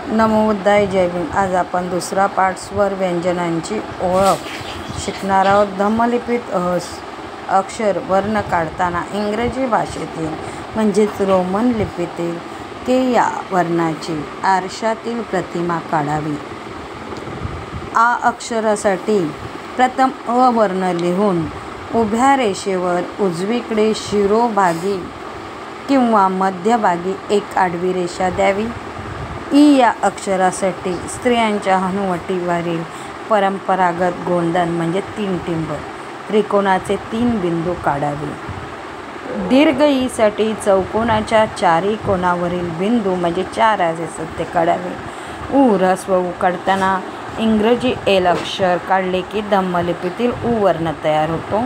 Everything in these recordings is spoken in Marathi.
नमोबुद्धाय जय भीम. आज आपण दुसरा पाठ स्वर व्यंजनांची ओळख शिकणार आहोत. धम्मलिपीत अक्षर वर्ण काढताना इंग्रजी भाषेतील म्हणजेच रोमन लिपीतील के या वर्णाची आरशातील प्रतिमा काढावी. आ अक्षरासाठी प्रथम अ वर्ण लिहून उभ्या रेषेवर उजवीकडे शिरोभागी किंवा मध्यभागी एक आडवी रेषा द्यावी. ई या अक्षरासाठी स्त्रियांच्या हनुवटीवरील परंपरागत गोंधन म्हणजे 3 टिंब त्रिकोणाचे 3 बिंदू काढावे. दीर्घ ईसाठी चौकोनाच्या 4 कोनावरील बिंदू म्हणजे 4 असतात ते काढावे. उ ह्रस्व उ काढताना इंग्रजी एल अक्षर काढले की धम्मलिपीतील उ वर्ण तयार होतो.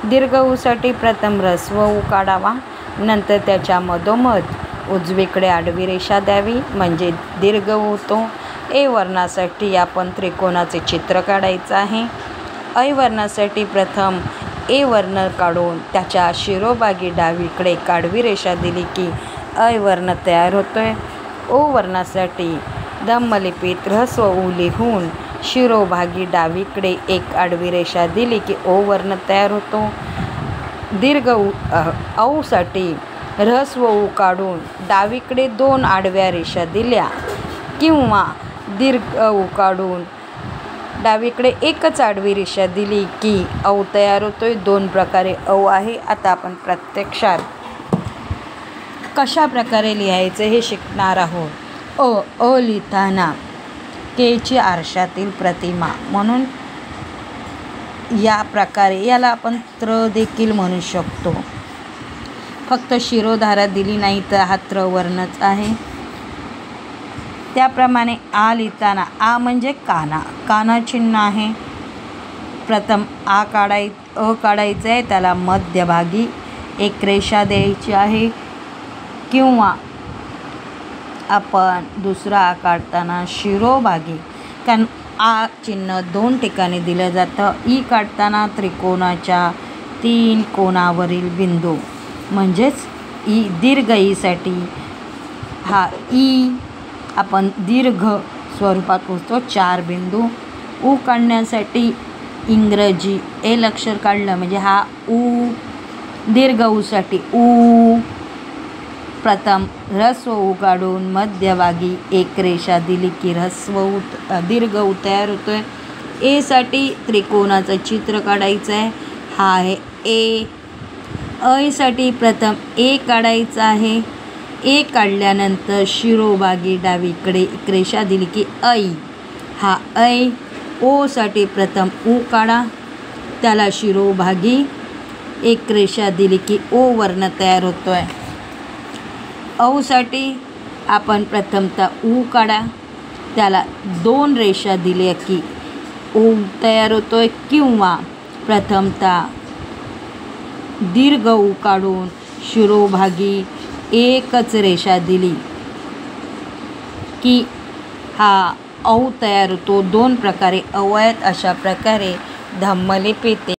दीर्घ ऊसाठी प्रथम ह्रस्व उ काढावा, नंतर त्याच्या मधोमध उजवीकडे आडवी रेषा द्यावी म्हणजे दीर्घ उ होतो. ए वर्णासाठी आपण त्रिकोणाचे चित्र काढायचं आहे. ऐ वर्णासाठी प्रथम ए वर्ण काढून त्याच्या शिरोभागी डावीकडे एक आडवी रेषा दिली की ऐ वर्ण तयार होतोय. ओ वर्णासाठी धम्मलिपीत ह्रस्व उ लिहून शिरोभागी डावीकडे एक आडवी रेषा दिली की ओ वर्ण तयार होतो. दीर्घ औ साठी ह्रस्व उ काढून डावीकडे 2 आडव्या रेषा दिल्या किंवा दीर्घ उ काढून डावीकडे एकच आडवी रेषा दिली की औ तयार होतोय. 2 प्रकारे औ आहे. आता आपण प्रत्यक्षात कशा प्रकारे लिहायचं हे शिकणार आहोत. अ लिहिताना केची आरशातील प्रतिमा म्हणून या प्रकारे याला आपण त्र देखील म्हणू शकतो. फक्त शिरोधारा दिली नाही तर हा त्र वर्णच आहे. त्याप्रमाणे आ लिहिताना आ म्हणजे काना चिन्ह आहे. प्रथम अ काढायचं आहे, त्याला मध्यभागी एक रेषा द्यायची आहे किंवा आपण दुसरा आ काढताना शिरोभागी, कारण आ चिन्ह 2 ठिकाणी दिलं जातं. ई काढताना त्रिकोणाच्या 3 कोनावरील बिंदू म्हणजेच ई. दीर्घ ईसाठी हा ई आपण दीर्घ स्वरूपात पोचतो 4 बिंदू. उ काढण्यासाठी इंग्रजी एल अक्षर काढलं म्हणजे हा उ. दीर्घ ऊसाठी उ. प्रथम ह्रस्व उ काढून मध्यभागी एक रेषा दिली की दीर्घ उ तयार होतोय. ए साठी त्रिकोणाचं चित्र काढायचं आहे, हा आहे ए. ऐ साठी प्रथम ए काढायचं आहे. ए काढल्यानंतर शिरोभागी डावीकडे एक रेषा दिली की ऐ, हा ऐ. ओ साठी प्रथम उ काढा, त्याला शिरोभागी एक रेषा दिली की ओ वर्ण तयार होतोय. औ साठी आपण प्रथमतः उ काढा, त्याला 2 रेषा दिल्या की ओ तयार होतोय किंवा प्रथमतः दीर्घ उ काढून शिरोभागी एकच रेषा दिली की हा औ तयार होतो. 2 प्रकारे औ आहेत. अशा प्रकारे धम्मलिपीत